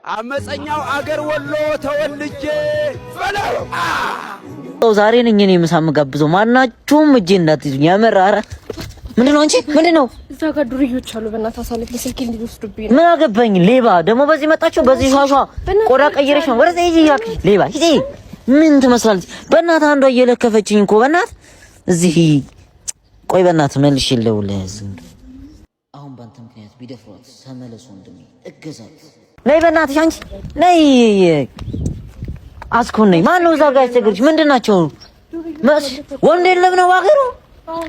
አመፀኛው አገር ወሎ ተወልጄ በለው ዛሬ ነኝ እኔ ምሳም ጋብዘው ማናችሁም እጄ እንዳትይዙኝ ያመራራ ምንድነው አንቺ ምንድነው እዛ ጋር ዱርዮች አሉ በእናትህ አሳልፍ ለስልክ እንዲወስዱብኝ ምን አገባኝ ሌባ ደግሞ በዚህ መጣችሁ በዚህ ሻሻ ቆዳ ቀይረሽ ነው ወረዘ ይጂ ያክሽ ሌባ ሂጂ ምን ትመስላለች በእናትህ አንዷ እየለከፈችኝ እኮ በእናትህ እዚህ ቆይ በእናትህ መልሽ ይለውልህ አሁን ባንተ ምክንያት ቢደፍሯት ተመለሱ እንደሚ እገዛት ነይ በእናትሽ አንቺ ነይ አስኮን ነይ ማን ነው እዛ ጋር ያስቸግርሽ ምንድናቸው ወንድ የለም ነው አገሩ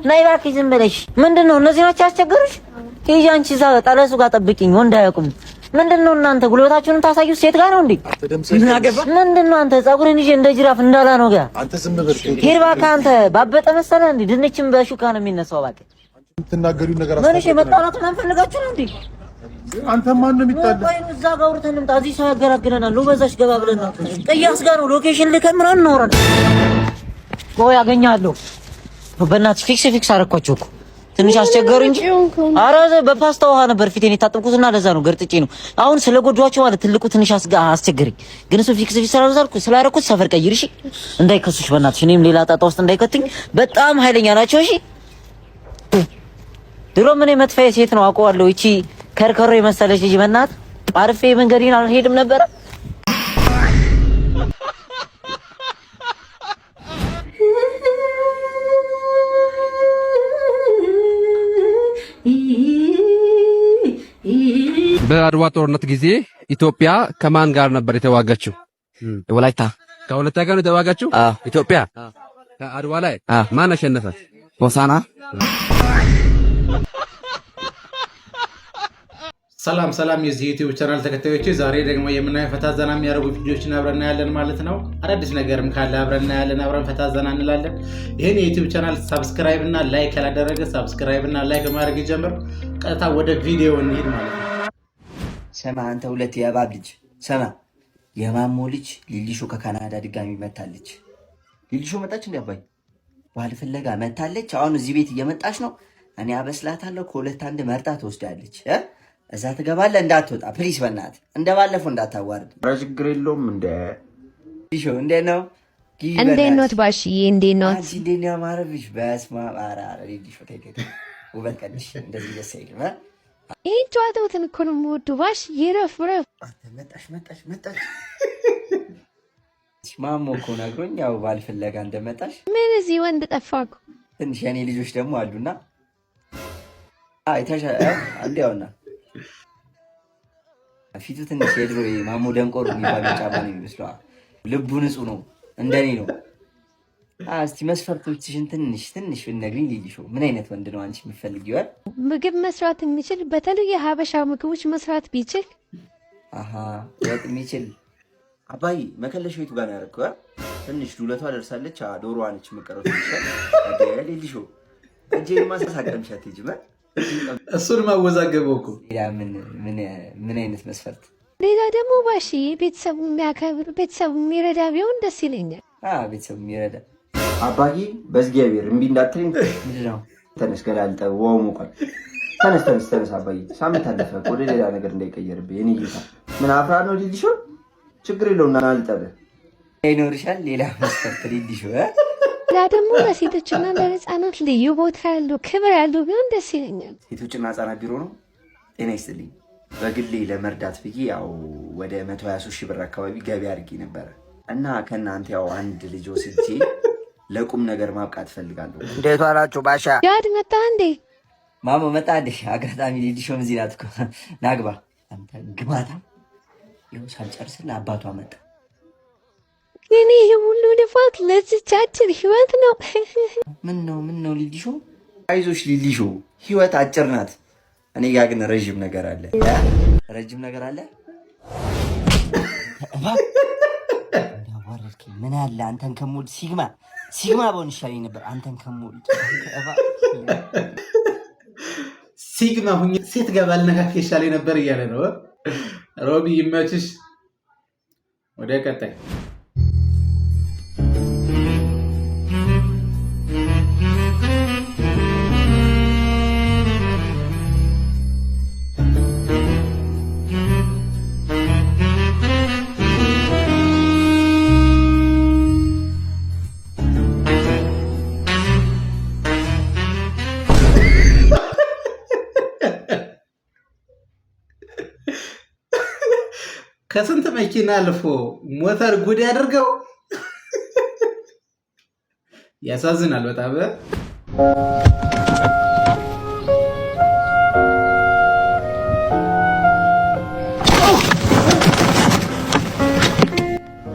ነይ እባክሽ ዝም ብለሽ ምንድነው እነዚህ ናቸው ያስቸግርሽ ሂጂ አንቺ እዛ ጠለሱ ጋር ጠብቂኝ ወንድ አያውቁም ምንድነው እናንተ ጉልበታችሁን ታሳዩት ሴት ጋር ነው እንዴ ምንድነው አንተ ጸጉርን ይዤ እንደ ጅራፍ እንዳላ ነው ጋር አንተ ዝም ብለሽ ሄድ እባክህ አንተ ባበጠ መሰለህ እንዴ ድንችም በሹካ ነው የሚነሳው እባክህ የምትናገሪው ነገር አስተካክል ማንሽ የመጣላት ነው ፈልጋችሁ ነው እንዴ አንተ ማን ነው የሚጣለው? ወይ እዛ ጋር ወርተን እንጣ እዚህ ሰው ያገራግረናል ነው በዛሽ ገባ ብለን ነው ቀያስ ጋር ነው ሎኬሽን ልከምራ እንወራን ቆይ ያገኛለሁ በእናትሽ ፊክስ አረኳቸው እኮ ትንሽ አስቸገሩ እንጂ ኧረ በፓስታ ውሃ ነበር ፊቴን የታጠብኩትና ለዛ ነው ገርጥጬ ነው አሁን ስለጎዷቸው ማለት ትልቁ ትንሽ አስቸገረኝ ግን እሱ ፊክስ ስላረኩት ሰፈር ቀይር እሺ እንዳይከሱሽ በእናትሽ እኔም ሌላ ጣጣ ውስጥ እንዳይከትኝ በጣም ኃይለኛ ናቸው እሺ ድሮ ምን መጥፋዬ ሴት ነው አውቀዋለሁ እቺ ከርከሮ የመሰለች ልጅ በእናት አርፌ መንገዴን አልሄድም ነበር በአድዋ ጦርነት ጊዜ ኢትዮጵያ ከማን ጋር ነበር የተዋጋችው? ወላይታ ከወላይታ ጋር ነው የተዋጋችው? ኢትዮጵያ ከአድዋ ላይ ማን አሸነፈ? ሆሳና ሰላም የዚህ ዩቲዩብ ቻናል ተከታዮች ዛሬ ደግሞ የምናየው ፈታ ዘና የሚያደርጉ ቪዲዮዎችን አብረን እናያለን ማለት ነው። አዳዲስ ነገርም ካለ አብረን እናያለን፣ አብረን ፈታ ዘና እንላለን። ይሄን የዩቲዩብ ቻናል ሰብስክራይብ እና ላይክ ያላደረገ ሰብስክራይብ እና ላይክ ማድረግ ይጀምር። ቀጥታ ወደ ቪዲዮ እንሂድ ማለት ነው። ሰማ አንተ ሁለት የእባብ ልጅ ሰማ የማሞ ልጅ ሊሊሾ ከካናዳ ድጋሚ መታለች። ሊሊሾ መጣች እንዴ አባይ ባል ፍለጋ መታለች። አሁን እዚህ ቤት እየመጣች ነው። እኔ አበስላታለሁ ከሁለት አንድ መርጣ ትወስዳለች። እዛ ትገባለህ እንዳትወጣ ፕሊስ በእናትህ እንደባለፈው እንዳታዋርድ። ችግር የለውም እንደ ሊሾ እንዴት ነው ባሽዬ እንዴት ነው አንቺ እንዴት ነው ያማረብሽ በስመ አብ ኧረ ሊሾ ተይከት ውበት ቀንሽ እንደዚህ ደስ አይልም ይሄን ጨዋታውን እኮ ነው የምወደው ባሽዬ ረፍ መጣሽ ማሞ እኮ ነግሮኝ ያው ባል ፍለጋ እንደመጣሽ ምን እዚህ ወንድ ጠፋኩ ትንሽ የኔ ልጆች ደግሞ አሉና አይተሻ አንዴውና ፊቱ ትንሽ የድሮ ማሞ ደንቆሮ የሚባለው ጫማ ነው የሚመስለው ልቡ ንጹህ ነው እንደኔ ነው እስቲ መስፈርቶችሽን ትንሽ ብትነግሪኝ ሊሊሾ ምን አይነት ወንድ ነው አንቺ የምትፈልጊው ምግብ መስራት የሚችል በተለይ የሀበሻ ምግቦች መስራት ቢችል ወጥ የሚችል አባይ መከለሽ ቤቱ ጋር ያረከው ትንሽ ዱለቷ ደርሳለች ዶሮዋ ነች መቀረቱ ይሻል ሊሊሾ እጄ ማሳሳቀምሻት ይጅማ እሱን ማወዛገበው እኮ ምን አይነት መስፈርት ሌላ ደግሞ ባሺ ቤተሰቡ የሚያከብር ቤተሰቡ የሚረዳ ቢሆን ደስ ይለኛል ቤተሰቡ የሚረዳ አባዬ በእግዚአብሔር እምቢ እንዳትለኝ ምንድነው ተነስ ገላልጠ ዋው ሞቃል ተነስ አባዬ ሳምንት አለፈ ወደ ሌላ ነገር እንዳይቀየርብህ የኔ ጌታ ምን አፍራ ነው ሊሊሾ ችግር የለውም ናልጠበ ይኖርሻል ሌላ መስፈርት ሊሊሾ ላ ደግሞ ለሴቶችና ለህፃናት ልዩ ቦታ ያለው ክብር ያለው ቢሆን ደስ ይለኛል። ሴቶችና ህፃናት ቢሮ ነው። ጤና ይስጥልኝ። በግሌ ለመርዳት ብዬ ያው ወደ 123 ሺህ ብር አካባቢ ገቢ አድርጌ ነበር እና ከእናንተ ያው አንድ ልጅ ወስጄ ለቁም ነገር ማብቃት ፈልጋለሁ። እንዴት ዋላችሁ ባሻ? ያድ መጣ እንዴ? ማሞ መጣ እንዴ? አጋጣሚ ሊሊሾም እዚህ ናት እኮ ናግባ አንተ ግማታ ይኸው ሳልጨርስልህ አባቷ መጣ። የኔ ሁሉ ልፋት ለዚቻችን ህይወት ነው። ምን ነው ሊሊሾ አይዞሽ ሊሊሾ ህይወት አጭር ናት። እኔ ጋር ግን ረጅም ነገር አለ። ምን አለ አንተን ከሞል ሲግማ በሆን ይሻለኝ ነበር። አንተን ከሞል ሲግማ ሁኝ ሴት ጋር ባልነካክ ይሻለኝ ነበር እያለ ነው ሮቢ። ይመችሽ። ወደ ቀጣይ ከስንት መኪና አልፎ ሞተር ጉድ ያደርገው ያሳዝናል በጣም።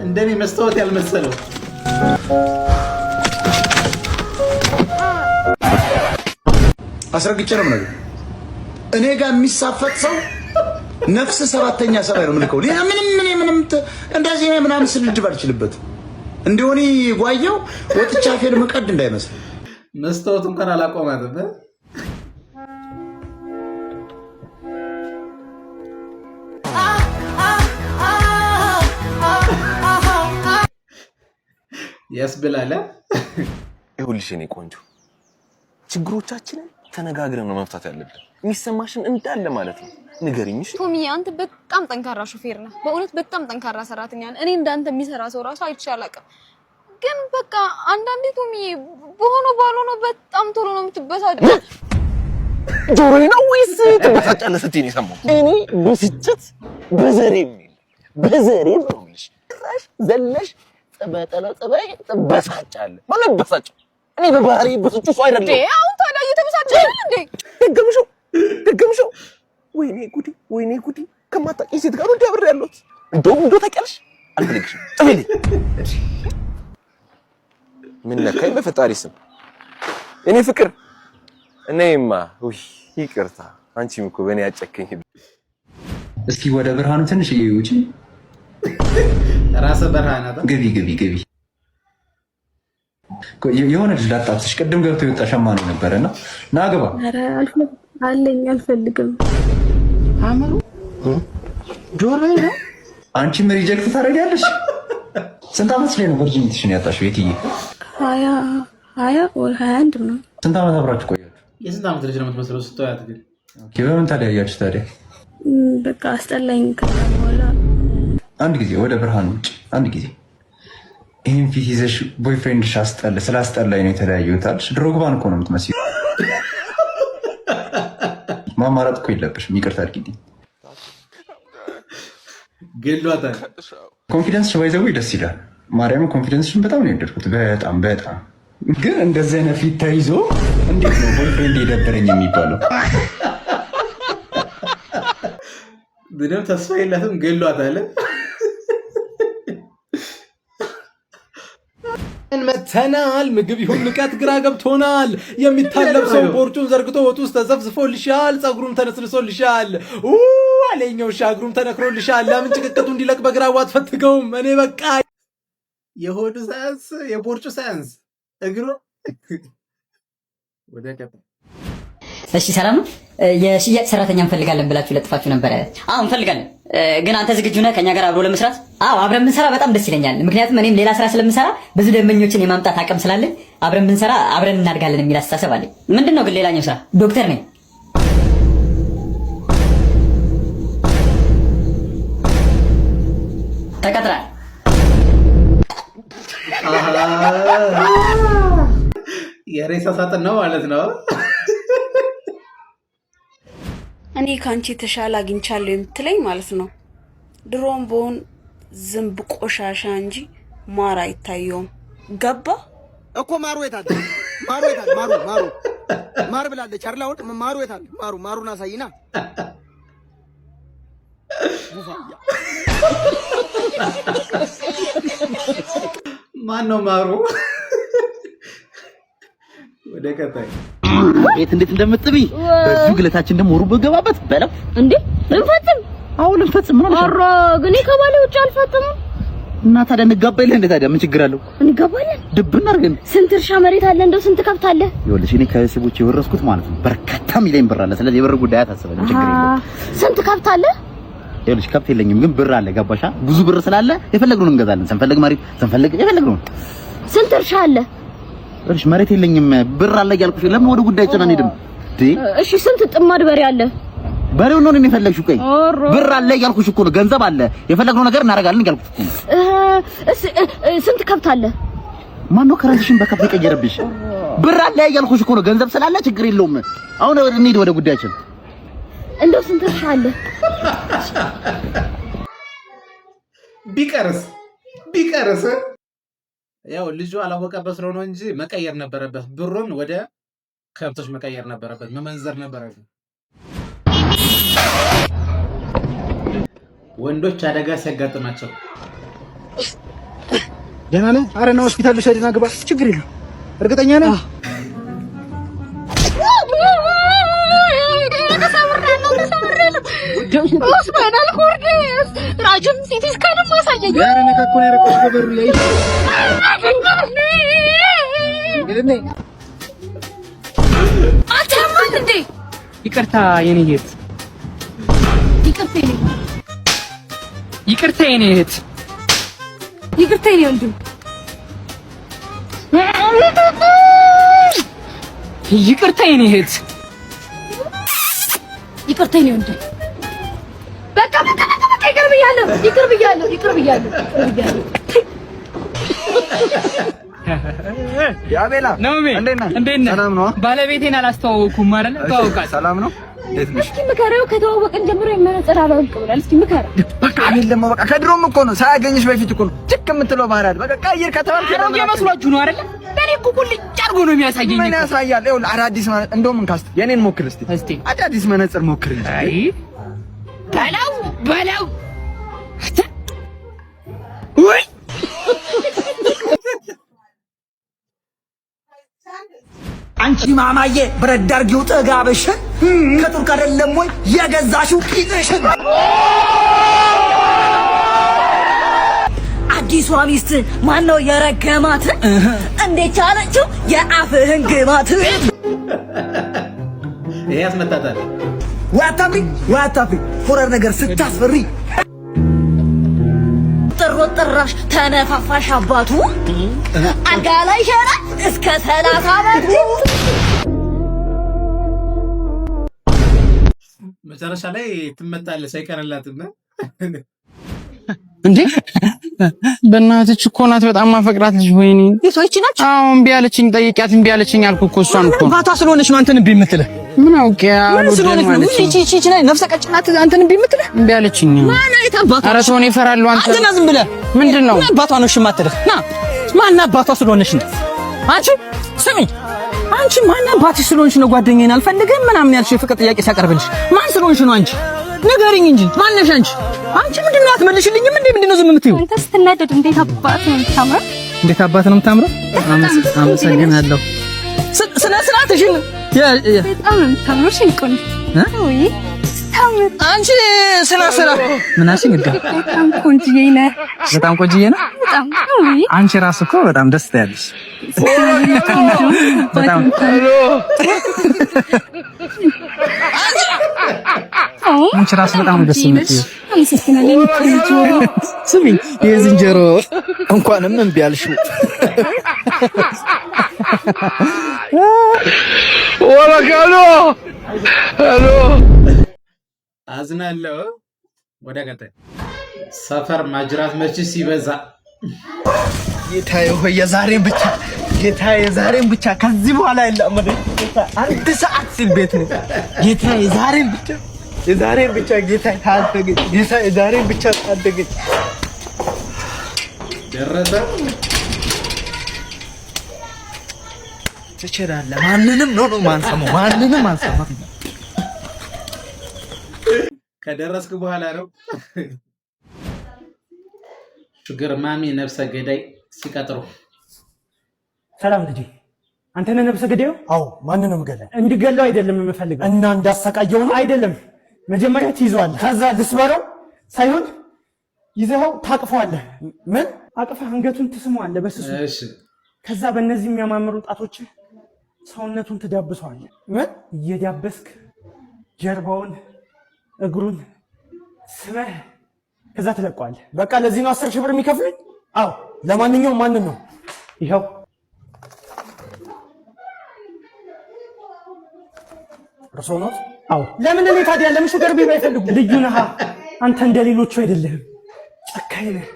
እንደኔ መስታወት ያልመሰለው አስረግጬ ነው የምነግርህ። እኔ ጋር የሚሳፈጥ ሰው ነፍስ ሰባተኛ ሰማይ ነው የምልከው። ሌላ ምንም እንደዚህ ምናምን ስልድብ አልችልበትም። እንደሆነ ጓየው ወጥቻ ፊልም ቀድ እንዳይመስል መስታወቱ እንኳን አላቆማትም። ያስብላል። ይኸውልሽ የኔ ቆንጆ ችግሮቻችንን ተነጋግረን ነው መፍታት ያለብን። የሚሰማሽን እንዳለ ማለት ነው ንገሪኝ። እሺ ቶሚዬ፣ አንተ በጣም ጠንካራ ሹፌር ነህ። በእውነት በጣም ጠንካራ ሰራተኛ ነህ። እኔ እንዳንተ የሚሰራ ሰው ራሱ አይቼ አላውቅም። ግን በቃ አንዳንዴ ቶሚዬ ባልሆነው በጣም ቶሎ ነው የምትበሳጨው። ጆሮዬ ነው ወይስ ትበሳጫለህ ስትይ ነው የሰማሁት? እኔ ብስጭት በዘሬ ነው የምልሽ። ራሽ ዘለሽ በጠለጠበይ ትበሳጫለህ። ማለት በሳጭ እኔ በባህሪ ብስጭት ሰው አይደለም። አሁን ታዲያ እየተበሳጨ አይደል እንዴ? ደገምሽው። ወይኔ ጉዲ ከማታውቂ ሴት ጋር ወዲያ ብር ያለሁት እንደው ታውቂያለሽ። አልፈልግሽም። ጥፊልኝ። ምን ነካኝ? በፈጣሪ ስም እኔ ፍቅር እኔማ ይቅርታ። አንቺም እኮ በእኔ ያጨከኝ። እስኪ ወደ ብርሃኑ ትንሽ እየውጪ ራስ ብርሃናታ ገቢ የሆነ ልጅ ላጣብስሽ ቅድም ገብቶ የወጣ ሸማኔ ነበረና ና ግባ። ኧረ አልፈልግም። አምሩ ጆሮ ነው። አንቺም ሪጀክት ታደርጊያለሽ። ስንት ዓመት ላይ ነው ቨርጂኒቲሽን ያጣሽው? የትዬ 20 ወይ 21 ነው። ስንት ዓመት አብራችሁ ቆያችሁ? የስንት ዓመት ልጅ ነው የምትመስለው ስትወያት? ግን በምን ታዲያያችሁ? ታዲያ በቃ አስጠላኝ። ከዛ በኋላ አንድ ጊዜ ወደ ብርሃን ውጭ አንድ ጊዜ ይሄን ፊት ይዘሽ ቦይፍሬንድሽ ስላስጠላኝ ነው የተለያየሁት አልሽ። ድሮግባን እኮ ነው የምትመስዪው። ማማረጥ እኮ የለብሽም። ይቅርታ አድርጊልኝ። ገሏታል። ኮንፊደንስ ባይዘው ደስ ይላል። ማርያም ኮንፊደንስሽን በጣም ነው የወደድኩት። በጣም ግን እንደዚህ አይነት ፊት ተይዞ እንዴት ነው ቦይፍሬንድ የደበረኝ የሚባለው? ምንም ተስፋ የላትም። ገሏታል። መተናል። ምግብ ይሁን ንቀት ግራ ገብቶናል። የሚታለብ ሰው ቦርጩን ዘርግቶ ወጡ ውስጥ ተዘፍዝፎልሻል። ጸጉሩም ተነስንሶልሻል። አለኛው ሻግሩም ተነክሮልሻል። ለምን ጭቅቅቱ እንዲለቅ በግራው አትፈትገውም? እኔ በቃ የሆዱ ሳያንስ የቦርጩ ሳያንስ እግሩ ወደ ከታ። እሺ ሰላም ነው። የሽያጭ ሰራተኛ እንፈልጋለን ብላችሁ ለጥፋችሁ ነበረ። አዎ እንፈልጋለን። ግን አንተ ዝግጁ ነህ ከኛ ጋር አብሮ ለመስራት? አዎ አብረን ብንሰራ በጣም ደስ ይለኛል። ምክንያቱም እኔም ሌላ ስራ ስለምሰራ ብዙ ደንበኞችን የማምጣት አቅም ስላለኝ አብረን ብንሰራ አብረን እናድጋለን የሚል አስተሳሰብ አለኝ። ምንድነው ግን ሌላኛው ስራ? ዶክተር ነኝ። ተቀጥራል። የሬሳ ሳጥን ነው ማለት ነው። እኔ ካንቺ ተሻለ አግኝቻለሁ የምትለኝ ማለት ነው። ድሮም በሆን ዝንብ ቆሻሻ እንጂ ማር አይታየውም። ገባ እኮ ማሩ የታለ? ማር ብላለች አይደል? አሁን ማሩ የታለ? ማሩን አሳይና። ማን ነው ማሩ? ወደ ቀጣይ ቤት እንዴት እንደምትጥብይ በዚሁ ግለታችን ደግሞ ወሩ በገባበት በለው እንዴ እንፈጽም። አሁን እንፈጽም። ምን አረ ግን ከባሌ ውጭ አልፈጽምም። እና ታዲያ እንጋባለን እንዴ? ታዲያ ምን ችግር አለው? እንጋባለን። ድብና አድርገን ስንት እርሻ መሬት አለ? እንደው ስንት ከብት አለ? ይኸውልሽ እኔ ከቤተሰቦቼ የወረስኩት ማለት ነው በርካታ ሚሊዮን ብር አለ። ስለዚህ የብር ጉዳይ አታስበኝ፣ ችግር የለም። ስንት ከብት አለ? ይኸውልሽ ከብት የለኝም ግን ብር አለ። ገባሻ? ብዙ ብር ስላለ የፈለግነውን እንገዛለን። ስንፈልግ መሬት ስንፈልግ የፈለግነውን። ስንት እርሻ አለ? እሺ መሬት የለኝም ብር አለ እያልኩሽ ለምን ወደ ጉዳይ ጨና እንሄድም? እሺ ስንት ጥማድ በሬ አለ? በሬው ነው የፈለግሽው? ቆይ ብር አለ እያልኩሽ እኮ ነው። ገንዘብ አለ የፈለግነው ነገር እናደርጋለን እያልኩሽ እኮ ነው። ስንት ከብት አለ? ማነው ከረንትሽን በከብት የቀየረብሽ? ብር አለ እያልኩሽ እኮ ነው። ገንዘብ ስላለ ችግር የለውም። አሁን እንሂድ ወደ ጉዳያችን። እንደው ስንት እርሻ አለ? ቢቀርስ ያው ልጁ አላወቀበት ስለሆነ እንጂ መቀየር ነበረበት። ብሩን ወደ ከብቶች መቀየር ነበረበት፣ መመንዘር ነበረበት። ወንዶች አደጋ ሲያጋጥማቸው ደህና ነህ? ኧረ ና ሆስፒታል ልውሰድና ግባ። ችግር የለም። እርግጠኛ ነህ? ስፓይናል ኮርድ ራጅም ሲቲ ስካንም ማሳየኝ። ኧረ ነካ እኮ ነው ያደረኩት በበሩ ላይ አታማን እንዴ? ይቅርታ የኔ እህት፣ ይቅርታ የኔ እህት፣ ይቅርታ የኔ ወንድም፣ ይቅርታ የኔ እህት፣ ይቅርታ የኔ ወንድም። በቃ ይቅር ብያለሁ። ያቤላ ነውሜ እንዴት ነህ? ሰላም ነው? ባለቤቴን አላስተዋወኩም አይደል? ተዋውቃት። ሰላም ነው? እንዴት ነሽ? እስኪ ምከረው። ከተዋወቅን ጀምሮ የመነጽር አላውቅ ብሏል። እስኪ ምከረው። በቃ አይደለም፣ በቃ ከድሮም እኮ ነው ሳያገኝሽ በፊት እኮ ነው ጭክ የምትለው ባህሪያት። በቃ ቀይር ከተባልክ አሮጌ መስሏችሁ ነው አይደል? ለኔ እኮ ቁልጭ አድርጎ ነው የሚያሳየኝ። ምን ያሳያል? ይኸውልህ አዳዲስ ማለት እንደውም እንካስት የኔን ሞክር እስቲ። አዳዲስ መነጽር ሞክር እንጂ። አይ በለው ወይ አንቺ ማማዬ ብረት ዳርጊው ጥጋብሽን ከቱርክ አይደለም ወይ የገዛሽው ቂጥሽን። አዲሷ ሚስት ማነው የረገማት? እንዴት ቻለችው የአፍህን ግማት? ይሄ ያስመጣጣል። ዋታፍሪ ሆረር ነገር ስታስፈሪ ጥራሽ ተነፋፋሽ አባቱ አልጋ ላይ ሸራ እስከ 30 ዓመቱ። መጨረሻ ላይ ትመጣለች አይቀርላትም እንዴ? በእናትህ እኮ ናት በጣም ማፈቅራት ልጅ። ወይኔ የሰዎች ናቸው። አዎ እምቢ አለችኝ። ጠይቂያት እምቢ አለችኝ አልኩ እኮ። እሷን እኮ ባቷ ስለሆነች ነው አንተን እምቢ የምትልህ። ምን አውቄ አልወደድም ማለት ነው። እቺ ነኝ ነፍሰ ቀጭናት አንተን እምቢ የምትልህ። እምቢ አለችኝ። ማን አይታባቷ? ኧረ ሰው ነው ይፈራሉ። አንተና ዝም ብለህ ምንድነው? ማን አባቷ ነው እሺ የማትልህ? ና ማን አባቷ ስለሆነች ነው? አንቺ ስሚ፣ አንቺ ማን አባትሽ ስለሆነች ነው ጓደኛዬን አልፈልግም ምናምን ያልሽ የፍቅር ጥያቄ ሲያቀርብልሽ ማን ስለሆነች ነው? አንቺ ንገሪኝ እንጂ ማን ነሽ አንቺ? አንቺ ምንድነው አትመልሽልኝም እንዴ? ምንድነው ዝም የምትይው? አንተ ስትናደድ እንዴት አባት ነው የምታምረው? እንዴት አባት ነው የምታምረው? አመሰግናለሁ። ስነ ስርዓትሽን በጣም ነው የምታምረው። ሽንቁን ወይ ታምር። አንቺ ስነ ስርዓት ምናሽን እንዴ? በጣም ቆንጆዬ ነህ። በጣም ቆንጆዬ ነው። በጣም ወይ አንቺ ራስ እኮ በጣም ደስ ትያለሽ። በጣም አንቺ ራስ በጣም ደስ የምትይው። ስሚኝ የዝንጀሮ እንኳንም እምቢ አልሽው። ወራካሎ ሄሎ አዝናለሁ። ወደ ቀጣይ ሰፈር ማጅራት መችስ ሲበዛ ጌታዬ ሆይ የዛሬን ብቻ ከዚህ በኋላ የለም። አንድ ሰዓት ሲል ቤት ነው ጌታዬ። የዛሬን ብቻ ጌታዬ ታደገኝ። ጌታዬ የዛሬን ብቻ ታደገኝ። ደረሰ ትችላለህ። ማንንም ነው ማንሰማው። ማንንም አንሰማም። ከደረስክ በኋላ ነው ሹገር ማሚ ነፍሰ ገዳይ ሲቀጥሩ። ሰላም ልጄ፣ አንተ ነህ ነፍሰ ገዳዩ? አዎ። ማንን ነው የምገለው? እንድገለው አይደለም የምፈልገው እና እንዳሰቃየው ነው አይደለም። መጀመሪያ ትይዘዋለህ፣ ከዛ ልስበረው ሳይሆን ይዘኸው ታቅፈዋለህ። ምን አቅፈህ አንገቱን ትስመዋለህ በስሱ። እሺ። ከዛ በእነዚህ የሚያማምሩ ጣቶችህ ሰውነቱን ትዳብሰዋለህ። ምን እየዳበስክ ጀርባውን እግሩን ስመህ ከዛ ትለቀዋለህ። በቃ ለዚህ ነው 10 ሺህ ብር የሚከፍሉኝ? አዎ። ለማንኛውም ማንን ነው? ይኸው እርሶ ነው? አዎ። ለምን እኔ ታዲያ ለምን ሹገር ቤቢ አይፈልጉ? ልዩ ነህ አንተ፣ እንደ ሌሎቹ አይደለህም። ጨካኝ ነህ፣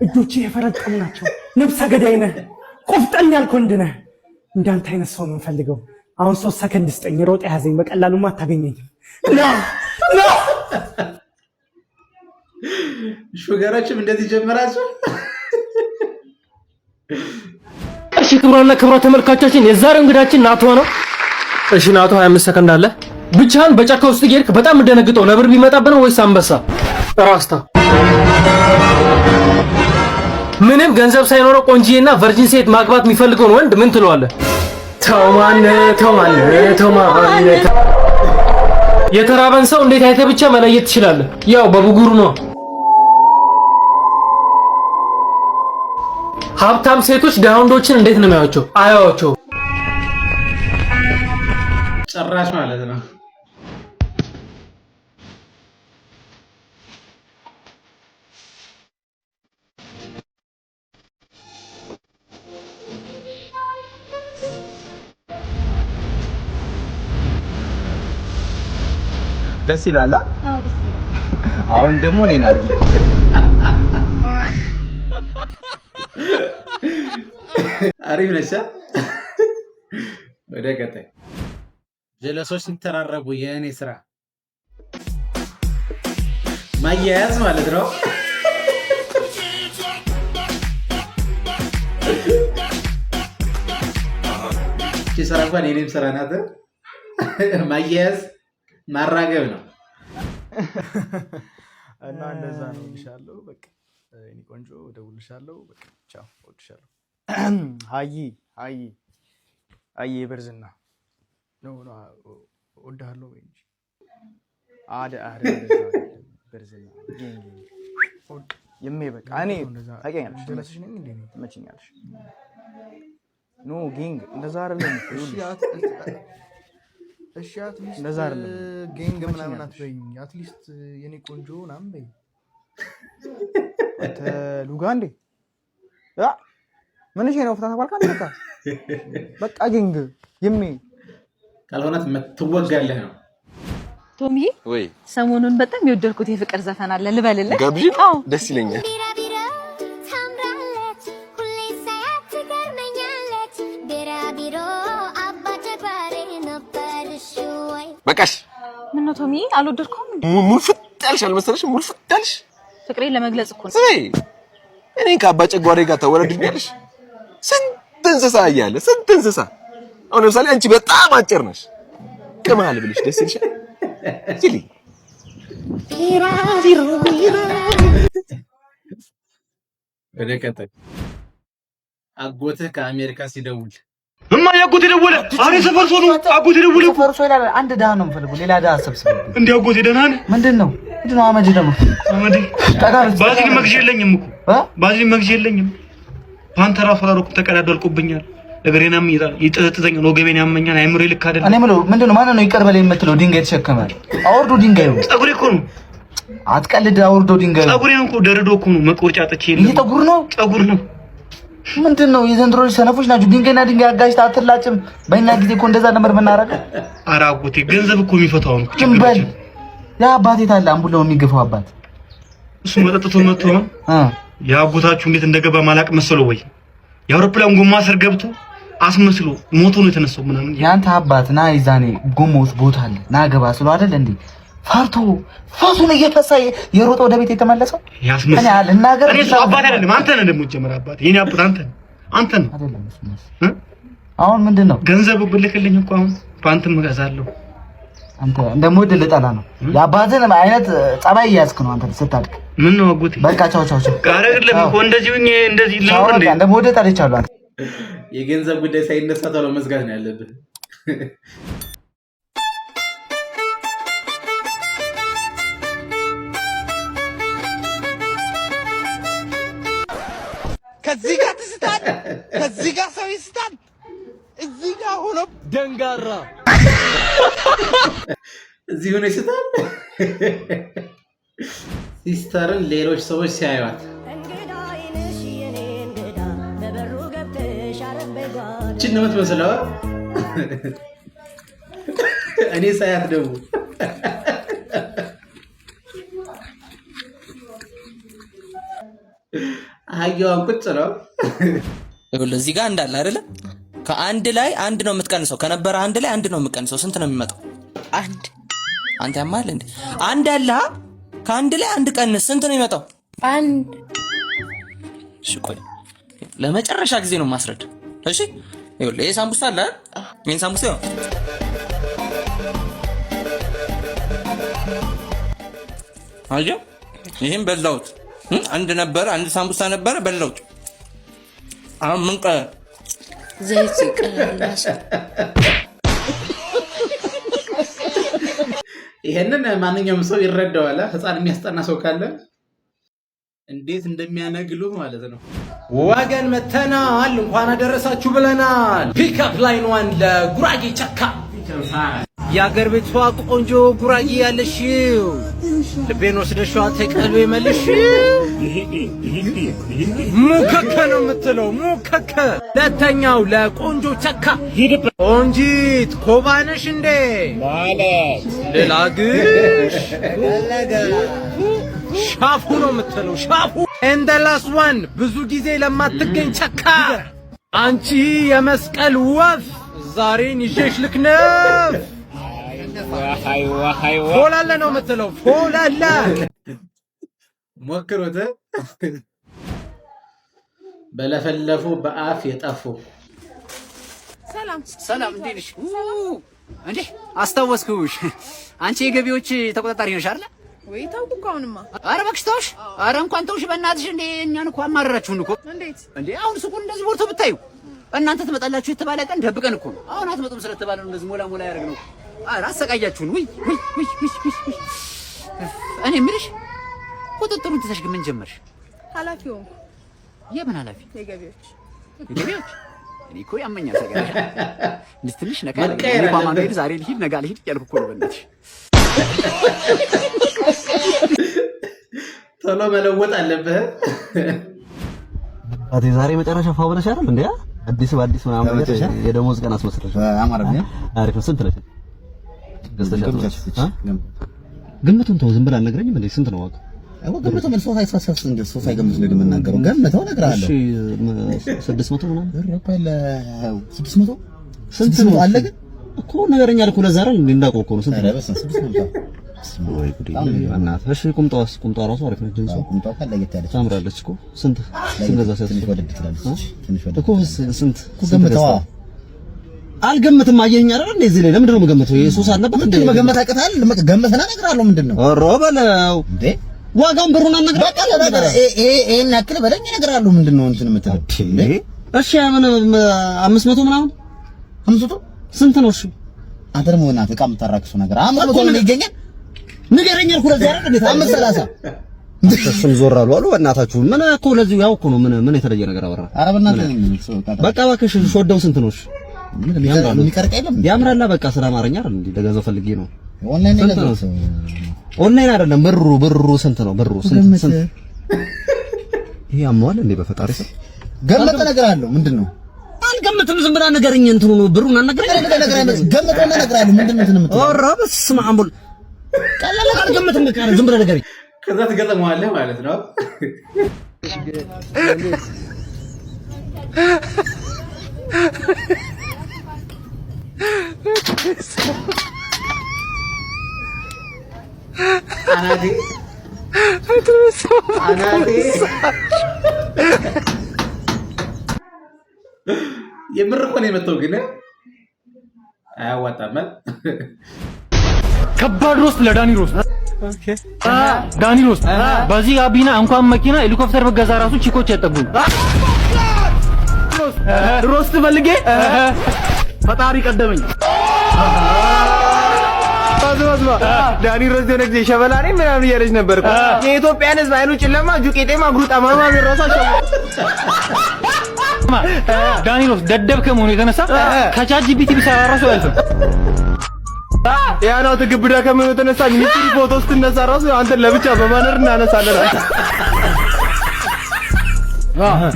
እጆችህ የፈረጠሙ ናቸው። ነፍሰ ገዳይ ነህ፣ ቆፍጠን ያልክ ወንድ ነህ። እንዳንተ አይነት ሰው ነው የምፈልገው። አሁን 3 ሰከንድ ስጠኝ፣ ሮጥ ያዘኝ። በቀላሉማ አታገኘኝም። ና ሹገሮችም እንደዚህ ጀመራችሁ? እሺ ክቡራንና ክቡራት ተመልካቾቻችን የዛሬው እንግዳችን ናቶ ነው። እሺ ናቶ 25 ሰከንድ አለ። ብቻህን በጫካ ውስጥ እየሄድክ በጣም እንደነግጠው ነብር ቢመጣብህ ነው ወይስ አንበሳ? ራስታ ምንም ገንዘብ ሳይኖረው ቆንጂዬና ቨርጂን ሴት ማግባት የሚፈልገውን ወንድ ምን ትለዋለህ? ተውማን የተራበን ሰው እንዴት አይተህ ብቻ መለየት ትችላለህ? ያው በብጉሩ ነው። ሀብታም ሴቶች ድሃ ወንዶችን እንዴት ነው የሚያዩቸው? አያዩቸው ጭራሽ ማለት ነው። ደስ ይላል። አሁን ደግሞ እኔን አይደል አሪፍ ነሽ። ወደ ቀጣይ ጀለሶች ሲተራረቡ የእኔ ስራ ማያያዝ ማለት ነው። እቺ ስራ እንኳን የኔም ስራ ናት። ማያያዝ ማራገብ ነው እና እንደዛ ነው ልሻለሁ። በቃ እኔ ቆንጆ እደውልልሻለሁ። በቃ ቻው፣ እወድሻለሁ። አይ በርዝና ነው እወድሃለሁ ወይ እንጂ በርዝና የሜ በቃ እኔ ታውቂኛለሽ፣ ደረስሽ ነኝ እንዴ ትመችኛለሽ። ኖ ጌንግ እንደዛ አይደለም። እሺ አትሊስት እንደዛ አይደለም ጌንግ ምናምን አትበይኝ። አትሊስት የኔ ቆንጆ ምናምን በይ። አንተ ሉጋ እንዴ ምን እሺ ነው ፍታታ ባልካ አንተ በቃ ጌንግ የሜ ካልሆነት ትወጋለህ ነው። ቶሚ ወይ ሰሞኑን በጣም የወደድኩት የፍቅር ዘፈን አለ ልበልልህ? ገብጂ ደስ ይለኛል። በቃሽ። ምን ነው ቶሚ አልወደድኩም እንዴ? ሙሉ ፍጣልሽ አልመሰለሽ? ሙሉ ፍጣልሽ ፍቅሬን ለመግለጽ እኮ ነው። እኔ ከአባ ጨጓሬ ጋር ተወረድኛለሽ። ስንት እንስሳ እያለ ስንት እንስሳ። አሁን ለምሳሌ አንቺ በጣም አጭር ነሽ። ቅማል ብለሽ ደስ ይልሻል። ሲሊ ወደ ቀጣይ አጎትህ ከአሜሪካ ሲደውል እማዬ አጎቴ ደወለ። አሬ ሰፈርሶ ነው አጎቴ ደወለ። ሰፈርሶ ይላል። አንድ ዳህ ነው የምፈልገው፣ ሌላ ዳህ አሰብስብ። እንዴ አጎቴ ደህና ነህ? ምንድነው አመድ ደግሞ አመድ ባዝሊን መግዣ የለኝም እኮ ባዝሊን መግዣ የለኝም። ፓንተ ራሱ አላደረኩም፣ ተቀዳደልኩብኛል። ነገሬን ይጠዘጥዘኛል፣ ወገቤን ያመኛል፣ አይምሮዬ ልክ አይደለም። እኔ የምለው ምንድነው ማን ነው ይቀር በለኝ የምትለው? ድንጋይ ተሸከማል። አውርዶ ድንጋዩ ፀጉሬ እኮ ነው። አትቀልድ። አውርዶ ድንጋዩ ፀጉሬን እኮ ደርዶ እኮ ነው። መቆርጫ ጥቼ የለም። ይሄ ፀጉር ነው ፀጉር ነው። ምንድነው የዘንድሮ ሰነፎች ናቸው። ድንጋይና ድንጋይ አጋጭታ አትላጭም። በእኛ ጊዜ እኮ እንደዛ ነበር የምናረገው። ኧረ አጎቴ ገንዘብ እኮ የሚፈታው ነው። ጭምበል ያ አባቴ ታላ አምቡላው የሚገፋው አባት እሱ መጠጥቶ መጥቶ ነው። የአጎታችሁ እንዴት እንደገባ ማላቅ መሰለው ወይ? የአውሮፕላን ጎማ ስር ገብቶ አስመስሎ ሞቶ ነው የተነሳው ምናምን። ያንተ አባት ና ይዛኔ ጎማውስ ቦታ አለ ና ገባ ስለ አይደል እንዴ? ፈርቶ ፈሱን እየፈሳ የሮጠ ወደ ቤት የተመለሰው ያስመስል። እኔ አልናገር። እኔ ሰው አባት አይደለም። አንተ ነህ ደግሞ ጀመር አባት። የኔ አባት አንተ ነህ አይደለም። አሁን ምንድነው ገንዘብ ብልክልኝ እኮ አሁን ፓንትም እገዛለሁ። አንተ እንደምወድ ልጠላ ነው። የአባትን አይነት ጸባይ እያዝክ ነው አንተ ስታድግ። ምን ነው አጎቴ? በቃ ቻው ቻው ቻው። አይደለም እኮ እንደዚህ ሆኜ እንደዚህ ልኖር እንዴ? እንደምወድ ጠልቻለሁ። አንተ የገንዘብ ጉዳይ ሳይነሳ ቶሎ መዝጋት ነው ያለብህ። ከዚህ ጋር ትስታል፣ ከዚህ ጋር ሰው ይስታል፣ እዚህ ጋር ሆኖ ደንጋራ እዚህ ሆነ ይስታል። ሲስተርን ሌሎች ሰዎች ሲያዩት እቺን ነው የምትመስለው። እኔ ሳያት ደግሞ አህያዋን ቁጭ ነው። ይኸውልህ እዚህ ጋር እንዳለ አይደለ? ከአንድ ላይ አንድ ነው የምትቀንሰው። ከነበረ አንድ ላይ አንድ ነው የምትቀንሰው። ስንት ነው የሚመጣው? አንድ። አንተ ያማል እንዴ? አንድ አለ። ከአንድ ላይ አንድ ቀንስ። ስንት ነው የሚመጣው? አንድ። እሺ ቆይ ለመጨረሻ ጊዜ ነው ማስረድ። እሺ ይኸውልህ ይሄ ሳምቡሳ አለ አይደል? ይሄን ሳምቡሳ ነው አየሁ። ይሄን በላሁት። አንድ ነበረ፣ አንድ ሳምቡሳ ነበረ በላሁት። አሁን ምን ቀረ? ዘይት ይቀራል። ይሄንን ማንኛውም ሰው ይረዳዋል። ህፃን የሚያስጠና ሰው ካለ እንዴት እንደሚያነግሉ ማለት ነው። ወገን መተናል፣ እንኳን አደረሳችሁ ብለናል። ፒክአፕ ላይን ዋን ለጉራጌ ቸካ የአገር ቤቷ ቆንጆ ጉራጌ ያለሽው ልቤን ወስደሽዋ ተቀልቤ መልሽ ሙከከ ነው የምትለው ሙከከ። ሁለተኛው ለቆንጆ ቸካ ቆንጂት ኮባነሽ እንዴ ማለት ልላግሽ ሻፉ ነው የምትለው ሻፉ። and the last one ብዙ ጊዜ ለማትገኝ ቸካ አንቺ የመስቀል ወፍ ዛሬን ይዤሽ ልክነፍ ፎላለ ነው የምትለው ፎላለ። ሞክሩት። በለፈለፉ በአፍ የጠፉ። ሰላም ሰላም፣ እንዴት ነሽ? እንዴ አስታወስኩሽ። አንቺ የገቢዎች ተቆጣጣሪ ነሽ አይደል? ወይ ታውቁ ካሁንማ። ኧረ እባክሽ ተውሽ። ኧረ እንኳን ተውሽ በእናትሽ። እንዴ እኛን እኮ አማረራችሁን እኮ። እንዴት እንዴ አሁን ሱቁን እንደዚህ ሞልቶ ብታዩ እናንተ ትመጣላችሁ የተባለ ቀን ደብቀን እኮ ነው። አሁን አትመጡም ስለተባለ ነው እንደዚህ ሞላ ሞላ ያደረግነው። ኧረ አሰቃያችሁን። ውይ ውይ ውይ ውይ። እኔ የምልሽ ቁጥጥሩን ትተሽ ግን ምን ጀመርሽ? ኃላፊው የምን ኃላፊ? የገቢዎች የገቢዎች። እኔ እኮ ያመኛል ሰገራ እንዴ ትንሽ ነካ እኔ ማማኑኤል ዛሬ ልሂድ ነገ ልሂድ እያልኩ እኮ ነው በእናትሽ። ቶሎ መለወጥ አለብህ። አቴ ዛሬ መጨረሻ ፋውለሽ አይደል እንዴ? አዲስ በአዲስ ምናምን ነገር የደሞዝ ቀን አስመስለሽ አማረኛ። አሪፍ ነው። ስንት ነሽ? ገዝተሻል? ግምቱን ተው፣ ዝም ብላ አልነግረኝም እንዴ? ስንት ነው ዋጋ? ግምቱ ምን ሰው ሳይሳሳስ እንደ ሰው ሳይገምት ነው የምናገረው። ገምተው እነግርሃለሁ። እሺ 600 ምናምን ብር እኮ አለ 600 ስንት ነው አለ ግን እኮ ነገረኛ አልኩ። ለዛ አይደል እንዴ? እንዳውቀው እኮ ነው። ስንት ነው? 600 ወይ ጉዲ እናት። እሺ ቁምጣው ራሱ አሪፍ ነው። ጅንሱ ቁምጣው ካለየት ያለች ታምራለች እኮ። ስንት ገዛ ትንሽ ወደድ ትላለች። ትንሽ ወደድ እኮ ስንት ገምተዋ አልገምትም። አየኸኝ አይደል እንዴ? እዚህ ላይ ለምንድን ነው የምገምተው? ኢየሱስ አለበት እንዴ? መገመት አቅታል። ገምተና እነግርሃለሁ። ምንድነው ኦሮ በለው እንዴ? ዋጋውን ብሩን አልነግርህም። በቃ ለነገር ይሄን ያክል በለኝ እነግርሃለሁ። ምንድነው እንትን የምትለው? እሺ ምን 500 ምናምን 500 ስንት ነው? እሺ አንተ ደግሞ እናት ዕቃ የምታራክሱ ነገር 500 ነው ይገኛል። ንገረኝ አልኩህ። ለዚህ አይደል እንዴ? 530 እሱም ዞር አሉ አሉ። በእናታችሁ ምን እኮ ለዚህ ያው እኮ ነው። ምን የተለየ ነገር አወራ? ኧረ በእናትህ በቃ እባክሽ። ሾዳው ስንት ነው? እሺ የሚቀርቅ የለም ያምራላ። በቃ ስለ አማርኛ አይደል እንዴ? ለገዛው ፈልጌ ነው። ኦንላይን አይደለም። ብሩ ስንት ነው? ብሩ ስንት? ይሄ አሟል እንዴ? በፈጣሪ ሰው ገመተ ነገር አለው። ምንድነው? አልገምትም። ዝም ብላ ነገርኝ። እንትኑ ነው ብሩን አልነገረኝ። ገመተ ነገር አለው። ምንድነው እንትን የምትለው? ኦራ በስመ አብ ወልድ ቀላል አልገምትም። ቃል ዝም ብላ ነገርኝ። ከዛ ትገጠመዋለህ ማለት ነው። አናቴ የምር እኮ ነው የመጣው፣ ግን አያዋጣም። ከባድ ሮስት ለዳኒ ሮስት። ዳኒ ሮስት በዚህ አቢና እንኳን መኪና ሄሊኮፕተር በገዛ ራሱ ቺኮች ያጠጉኝ። ሮስት ፈልጌ ፈጣሪ ቀደመኝ። ዳኒ ሮስት የሆነ ጊዜ ሸበላ ነኝ ምናምን እያለች ነበር እኮ። የኢትዮጵያን ሕዝብ አይኑ ጨለማ እጁ ቄጤማ እግሩ ጠማማ ቢረሳቸው ዳኒ ሮስት ደደብ ከመሆኑ የተነሳ ከቻት ጂፒቲ ቢሰራ ራሱ አያልፍም። ያናው ተግብዳ ከመሆኑ የተነሳ ሚኒስትሪ ፎቶ ስትነሳ ራሱ አንተን ለብቻ በማነር እናነሳለን።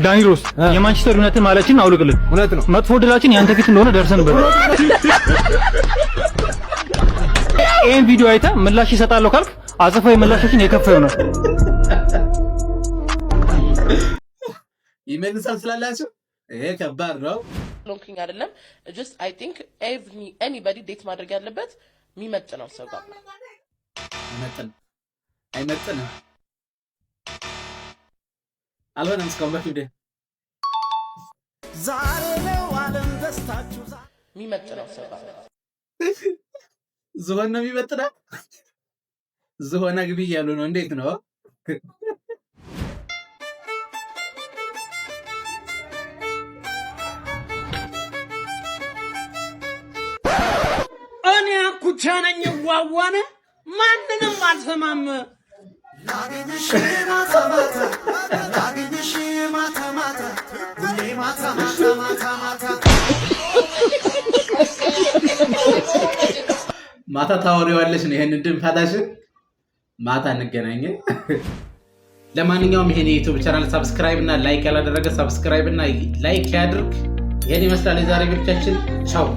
ዳኒ ሮስት የማንቸስተር ዩናይትድ ማለችን አውልቅልን። እውነት ነው። መጥፎ ድላችን ያንተ ፊት እንደሆነ ደርሰንበት ይሄን ቪዲዮ አይተህ ምላሽ ይሰጣለሁ ካልክ አጽፋዊ ምላሾችን የከፋ ይሆናል። ይመልሳል ስላላችሁ ይሄ ከባድ ነው። ሎንኪንግ አይደለም just I think anybody ዴት ማድረግ ያለበት የሚመጥነው ሰው ጋር ነው። አይመጥንም አልሆነም እስካሁን በፊት ዛሬ ነው ዓለም ደስታችሁ የሚመጥነው ሰባ ዝሆን ነው የሚመጥነው ዝሆን አግቢ እያሉ ነው እንዴት ነው እኔ ኩቻ ነኝ ዋዋነ ማንንም አልሰማም ላገኝሽ ማታ ማታ ሁሌ ማታ ማታ ታወሪዋለሽ ነው ይሄን ድምፋታሽን ማታ እንገናኝ ለማንኛውም ይሄን የዩቲዩብ ቻናል ሰብስክራይብ እና ላይክ ያላደረገ ሰብስክራይብ እና ላይክ ያድርግ ይሄን ይመስላል የዛሬ ቪዲዮአችን ቻው